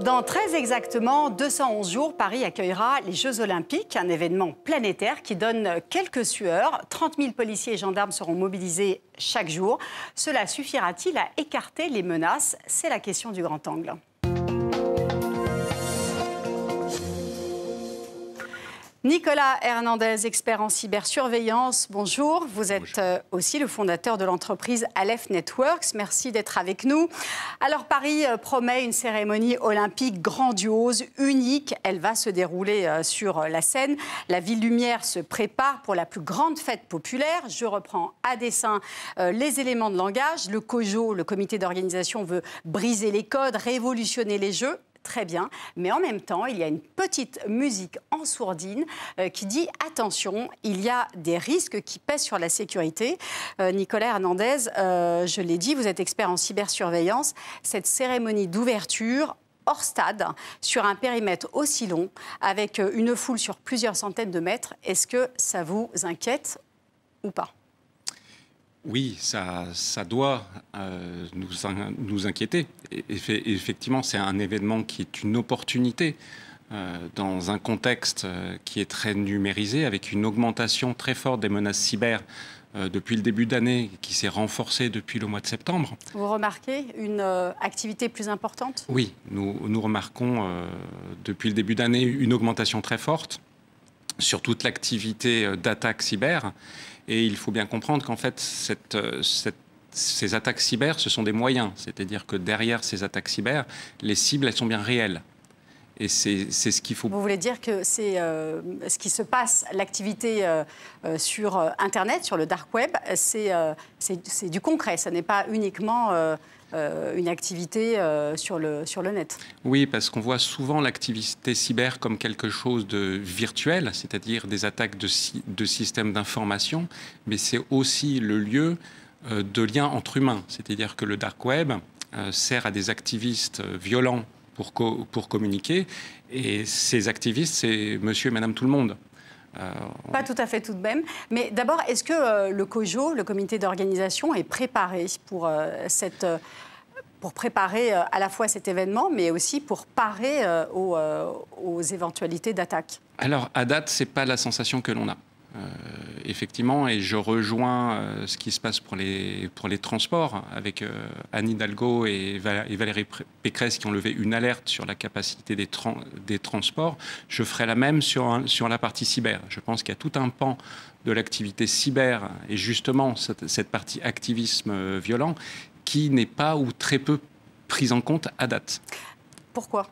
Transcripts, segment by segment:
Dans très exactement 211 jours, Paris accueillera les Jeux Olympiques, un événement planétaire qui donne quelques sueurs. 30 000 policiers et gendarmes seront mobilisés chaque jour. Cela suffira-t-il à écarter les menaces? C'est la question du grand angle. Nicolas Hernandez, expert en cybersurveillance, bonjour. Vous êtes aussi le fondateur de l'entreprise Aleph Networks. Merci d'être avec nous. Alors Paris promet une cérémonie olympique grandiose, unique. Elle va se dérouler sur la Seine. La Ville Lumière se prépare pour la plus grande fête populaire. Je reprends à dessein les éléments de langage. Le COJO, le comité d'organisation, veut briser les codes, révolutionner les Jeux. Très bien, mais en même temps, il y a une petite musique en sourdine qui dit « Attention, il y a des risques qui pèsent sur la sécurité ». Nicolas Hernandez, je l'ai dit, vous êtes expert en cybersurveillance. Cette cérémonie d'ouverture hors stade, sur un périmètre aussi long, avec une foule sur plusieurs centaines de mètres, est-ce que ça vous inquiète ou pas ? Oui, ça doit nous inquiéter. Effectivement, c'est un événement qui est une opportunité dans un contexte qui est très numérisé, avec une augmentation très forte des menaces cyber depuis le début d'année, qui s'est renforcée depuis le mois de septembre. Vous remarquez une activité plus importante ? Oui, nous remarquons depuis le début d'année une augmentation très forte sur toute l'activité d'attaque cyber. Et il faut bien comprendre qu'en fait, ces attaques cyber, ce sont des moyens. C'est-à-dire que derrière ces attaques cyber, les cibles, elles sont bien réelles. Et c'est ce qu'il faut... Vous voulez dire que c'est ce qui se passe, l'activité sur Internet, sur le dark web, c'est du concret. Ce n'est pas uniquement une activité sur le net. Oui, parce qu'on voit souvent l'activité cyber comme quelque chose de virtuel, c'est-à-dire des attaques de systèmes d'information, mais c'est aussi le lieu de lien entre humains. C'est-à-dire que le dark web sert à des activistes violents pour communiquer, et ces activistes, c'est monsieur et madame tout le monde. Pas tout à fait tout de même. Mais d'abord, est-ce que le COJO, le comité d'organisation, est préparé pour préparer à la fois cet événement, mais aussi pour parer aux éventualités d'attaque? Alors, à date, ce n'est pas la sensation que l'on a. Effectivement, et je rejoins ce qui se passe pour les transports, avec Anne Hidalgo et Valérie Pécresse qui ont levé une alerte sur la capacité des transports. Je ferai la même sur la partie cyber. Je pense qu'il y a tout un pan de l'activité cyber, et justement cette partie activisme violent, qui n'est pas ou très peu prise en compte à date. Pourquoi ?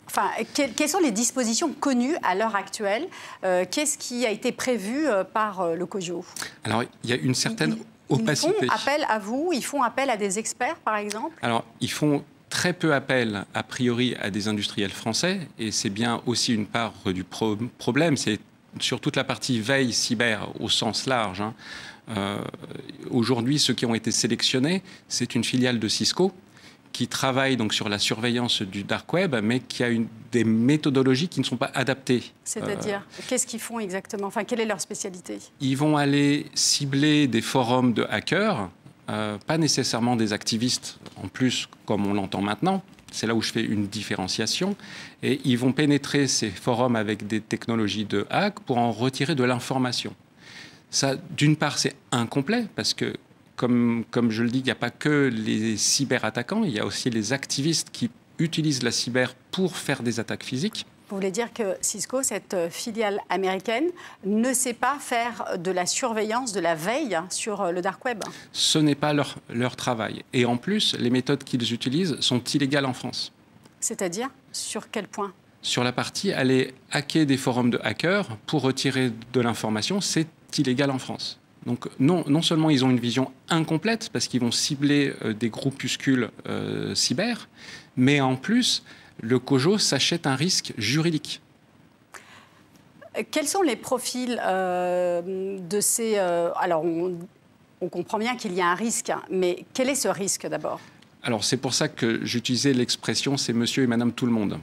Enfin, quelles sont les dispositions connues à l'heure actuelle? Qu'est-ce qui a été prévu par le COJO? Alors, il y a une certaine opacité. Ils font appel à vous? Ils font appel à des experts, par exemple? Alors, ils font très peu appel, a priori, à des industriels français. Et c'est bien aussi une part du problème. C'est sur toute la partie veille cyber au sens large. Aujourd'hui, ceux qui ont été sélectionnés, c'est une filiale de Cisco, qui travaille donc sur la surveillance du dark web, mais qui a des méthodologies qui ne sont pas adaptées. C'est-à-dire, qu'est-ce qu'ils font exactement? Enfin, quelle est leur spécialité? Ils vont aller cibler des forums de hackers, pas nécessairement des activistes, en plus, comme on l'entend maintenant. C'est là où je fais une différenciation. Et ils vont pénétrer ces forums avec des technologies de hack pour en retirer de l'information. Ça, d'une part, c'est incomplet, parce que comme je le dis, il n'y a pas que les cyberattaquants, il y a aussi les activistes qui utilisent la cyber pour faire des attaques physiques. Vous voulez dire que Cisco, cette filiale américaine, ne sait pas faire de la surveillance, de la veille sur le dark web? Ce n'est pas leur travail. Et en plus, les méthodes qu'ils utilisent sont illégales en France. C'est-à-dire, sur quel point? Sur la partie, aller hacker des forums de hackers pour retirer de l'information, c'est illégal en France. Donc non seulement ils ont une vision incomplète, parce qu'ils vont cibler des groupuscules cyber, mais en plus, le COJO s'achète un risque juridique. Quels sont les profils de ces... alors, on comprend bien qu'il y a un risque, mais quel est ce risque d'abord? Alors, c'est pour ça que j'utilisais l'expression « c'est monsieur et madame tout le monde ».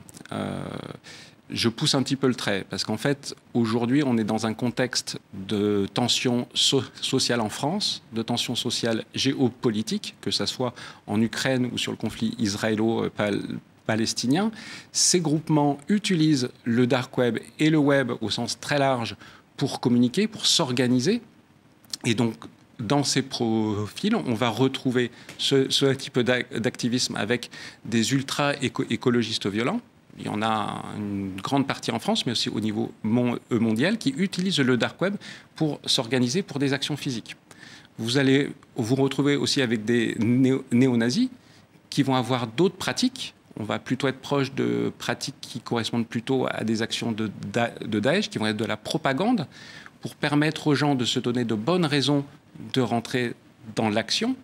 Je pousse un petit peu le trait, parce qu'en fait, aujourd'hui, on est dans un contexte de tension sociale en France, de tension sociale géopolitique, que ce soit en Ukraine ou sur le conflit palestiniens. Ces groupements utilisent le dark web et le web au sens très large pour communiquer, pour s'organiser. Et donc, dans ces profils, on va retrouver ce type d'activisme avec des ultra-écologistes violents. Il y en a une grande partie en France, mais aussi au niveau mondial, qui utilisent le dark web pour s'organiser pour des actions physiques. Vous allez vous retrouver aussi avec des néo-nazis qui vont avoir d'autres pratiques. On va plutôt être proche de pratiques qui correspondent plutôt à des actions de Daesh, qui vont être de la propagande, pour permettre aux gens de se donner de bonnes raisons de rentrer dans l'action.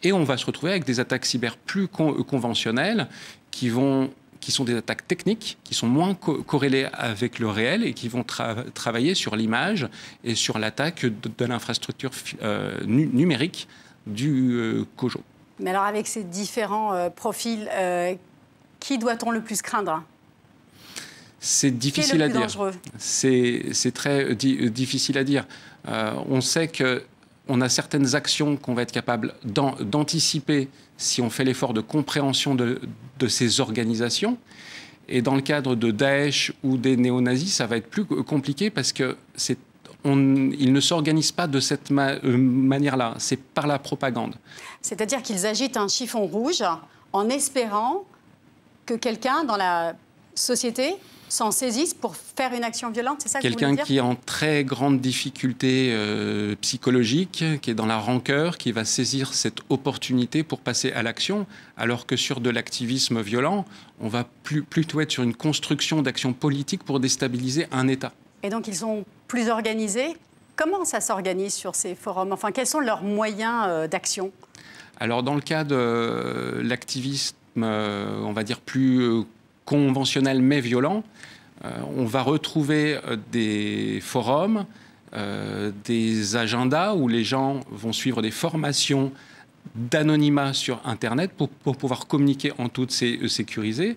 Et on va se retrouver avec des attaques cyber plus conventionnelles qui sont des attaques techniques, qui sont moins corrélées avec le réel et qui vont travailler sur l'image et sur l'attaque de l'infrastructure numérique du COJO. Mais alors avec ces différents profils, qui doit-on le plus craindre ? C'est difficile à dire. C'est très difficile à dire. On sait qu'on a certaines actions qu'on va être capable d'anticiper si on fait l'effort de compréhension de ces organisations. Et dans le cadre de Daesh ou des néo-nazis, ça va être plus compliqué parce que ils ne s'organisent pas de cette manière-là. C'est par la propagande. C'est-à-dire qu'ils agitent un chiffon rouge en espérant que quelqu'un dans la société s'en saisissent pour faire une action violente, c'est ça que vous voulez dire ? Quelqu'un qui est en très grande difficulté psychologique, qui est dans la rancœur, qui va saisir cette opportunité pour passer à l'action, alors que sur de l'activisme violent, on va plutôt être sur une construction d'actions politiques pour déstabiliser un État. Et donc ils sont plus organisés. Comment ça s'organise sur ces forums ? Enfin, quels sont leurs moyens d'action ? Alors dans le cas de l'activisme, on va dire plus conventionnel mais violent, on va retrouver des forums, des agendas où les gens vont suivre des formations d'anonymat sur Internet pour pouvoir communiquer en toute sécurité.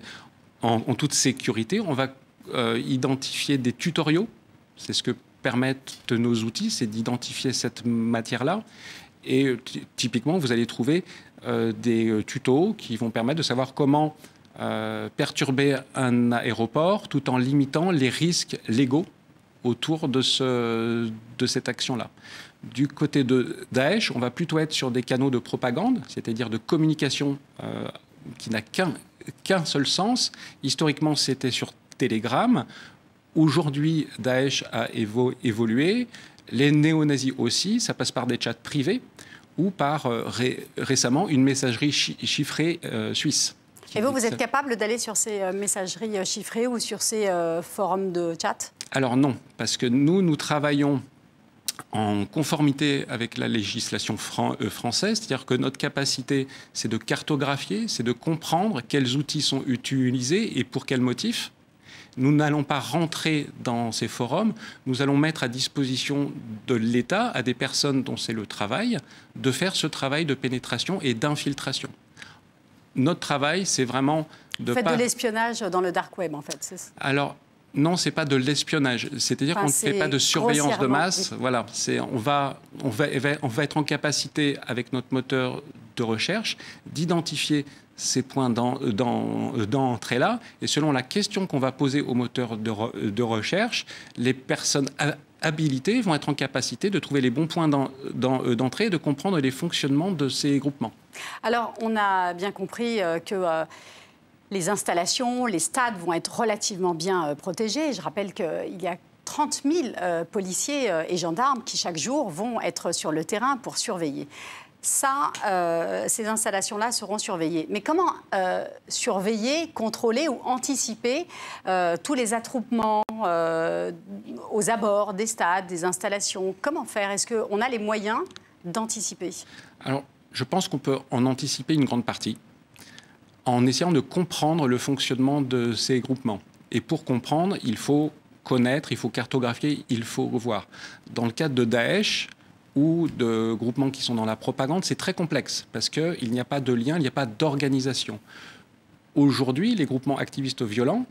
En toute sécurité, on va identifier des tutoriaux. C'est ce que permettent nos outils, c'est d'identifier cette matière-là. Et typiquement, vous allez trouver des tutos qui vont permettre de savoir comment perturber un aéroport tout en limitant les risques légaux autour de cette action-là. Du côté de Daesh, on va plutôt être sur des canaux de propagande, c'est-à-dire de communication qui n'a qu'un seul sens. Historiquement, c'était sur Telegram. Aujourd'hui, Daesh a évolué. Les néo-nazis aussi, ça passe par des chats privés ou par récemment une messagerie chiffrée suisse. Et vous êtes capable d'aller sur ces messageries chiffrées ou sur ces forums de chat ? Alors non, parce que nous travaillons en conformité avec la législation française, c'est-à-dire que notre capacité, c'est de cartographier, c'est de comprendre quels outils sont utilisés et pour quels motifs. Nous n'allons pas rentrer dans ces forums, nous allons mettre à disposition de l'État, à des personnes dont c'est le travail, de faire ce travail de pénétration et d'infiltration. Notre travail, c'est vraiment de... Vous faites de l'espionnage dans le dark web, en fait. Alors, non, ce n'est pas de l'espionnage. C'est-à-dire qu'on ne fait pas de surveillance de masse. Oui. Voilà, on va être en capacité, avec notre moteur de recherche, d'identifier ces points d'entrée-là. Et selon la question qu'on va poser au moteur de recherche, les personnes habilitées vont être en capacité de trouver les bons points d'entrée et de comprendre les fonctionnements de ces groupements. Alors, on a bien compris que les installations, les stades vont être relativement bien protégés. Je rappelle qu'il y a 30 000 policiers et gendarmes qui, chaque jour, vont être sur le terrain pour surveiller. Ça, ces installations-là seront surveillées. Mais comment surveiller, contrôler ou anticiper tous les attroupements aux abords des stades, des installations? Comment faire? Est-ce qu'on a les moyens d'anticiper? Alors, je pense qu'on peut en anticiper une grande partie en essayant de comprendre le fonctionnement de ces groupements. Et pour comprendre, il faut connaître, il faut cartographier, il faut revoir. Dans le cadre de Daesh ou de groupements qui sont dans la propagande, c'est très complexe parce qu'il n'y a pas de lien, il n'y a pas d'organisation. Aujourd'hui, les groupements activistes violents,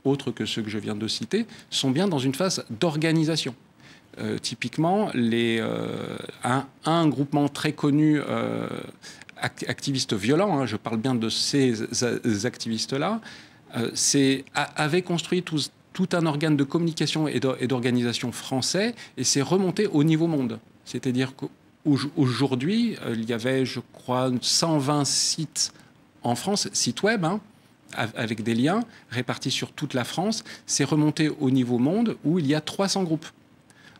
autres que ceux que je viens de citer, sont bien dans une phase d'organisation. Typiquement, un groupement très connu activistes violents, hein, je parle bien de ces activistes-là, avaient construit tout un organe de communication et d'organisation français, et c'est remonté au niveau monde. C'est-à-dire qu'aujourd'hui, il y avait, je crois, 120 sites en France, sites web, hein, avec des liens répartis sur toute la France. C'est remonté au niveau monde où il y a 300 groupes.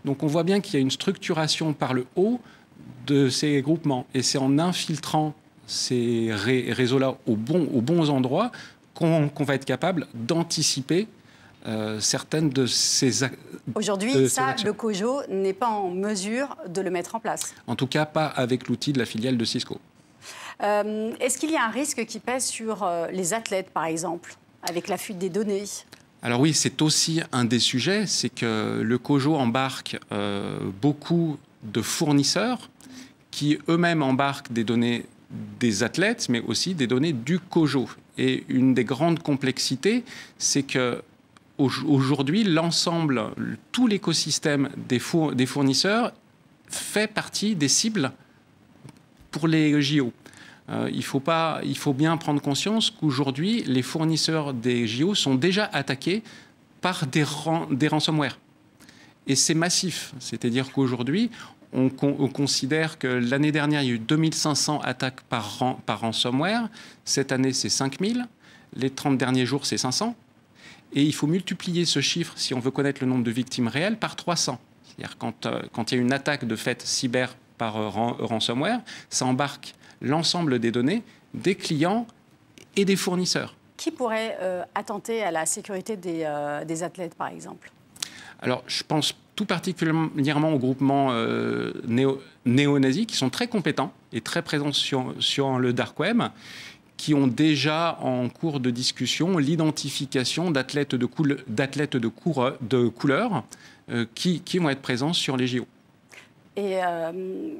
Donc on voit bien qu'il y a une structuration par le haut de ces groupements. Et c'est en infiltrant ces réseaux-là aux bons endroits qu'on va être capable d'anticiper certaines de ces actions. Aujourd'hui, le COJO n'est pas en mesure de le mettre en place. En tout cas, pas avec l'outil de la filiale de Cisco. Est-ce qu'il y a un risque qui pèse sur les athlètes, par exemple, avec la fuite des données ? Alors oui, c'est aussi un des sujets, c'est que le COJO embarque beaucoup de fournisseurs qui eux-mêmes embarquent des données des athlètes, mais aussi des données du COJO. Et une des grandes complexités, c'est que aujourd'hui, l'ensemble, tout l'écosystème des fournisseurs fait partie des cibles pour les JO. Il faut bien prendre conscience qu'aujourd'hui, les fournisseurs des JO sont déjà attaqués par des ransomware. Et c'est massif. C'est-à-dire qu'aujourd'hui, on considère que l'année dernière, il y a eu 2500 attaques par ransomware. Cette année, c'est 5000. Les 30 derniers jours, c'est 500. Et il faut multiplier ce chiffre, si on veut connaître le nombre de victimes réelles, par 300. C'est-à-dire quand il y a une attaque de fait cyber par ransomware, ça embarque l'ensemble des données des clients et des fournisseurs. Qui pourrait attenter à la sécurité des athlètes, par exemple? Alors, je pense tout particulièrement aux groupements néo-nazis qui sont très compétents et très présents sur le dark web, qui ont déjà en cours de discussion l'identification d'athlètes de couleur qui vont être présents sur les JO. Et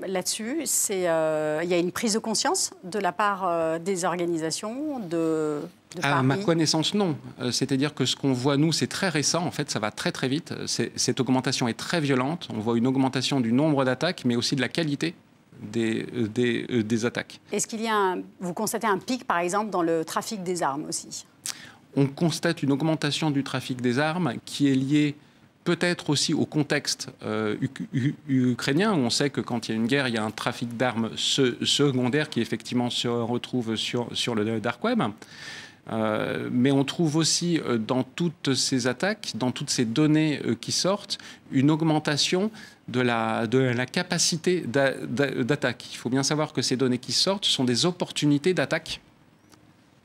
là-dessus, il y a une prise de conscience de la part des organisations de à ma connaissance, non. C'est-à-dire que ce qu'on voit, nous, c'est très récent. En fait, ça va très, très vite. Cette augmentation est très violente. On voit une augmentation du nombre d'attaques, mais aussi de la qualité des attaques. Est-ce qu'il y a vous constatez un pic, par exemple, dans le trafic des armes aussi? On constate une augmentation du trafic des armes qui est liée peut-être aussi au contexte ukrainien, où on sait que quand il y a une guerre, il y a un trafic d'armes secondaire qui effectivement se retrouve sur le dark web. Mais on trouve aussi dans toutes ces attaques, dans toutes ces données qui sortent, une augmentation de la capacité d'attaque. Il faut bien savoir que ces données qui sortent sont des opportunités d'attaque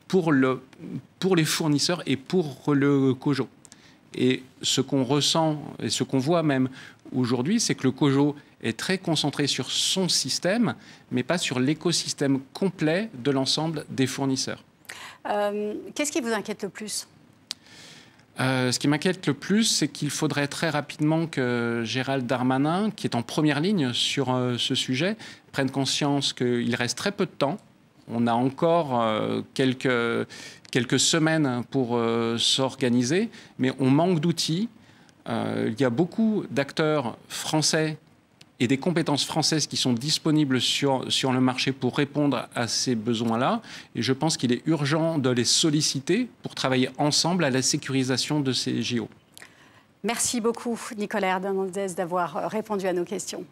pour les fournisseurs et pour le COJO. Et ce qu'on ressent et ce qu'on voit même aujourd'hui, c'est que le COJO est très concentré sur son système, mais pas sur l'écosystème complet de l'ensemble des fournisseurs. Qu'est-ce qui vous inquiète le plus ? Ce qui m'inquiète le plus, c'est qu'il faudrait très rapidement que Gérald Darmanin, qui est en première ligne sur ce sujet, prenne conscience qu'il reste très peu de temps. On a encore quelques semaines pour s'organiser, mais on manque d'outils. Il y a beaucoup d'acteurs français et des compétences françaises qui sont disponibles sur le marché pour répondre à ces besoins-là. Et je pense qu'il est urgent de les solliciter pour travailler ensemble à la sécurisation de ces JO. Merci beaucoup, Nicolas Hernandez, d'avoir répondu à nos questions.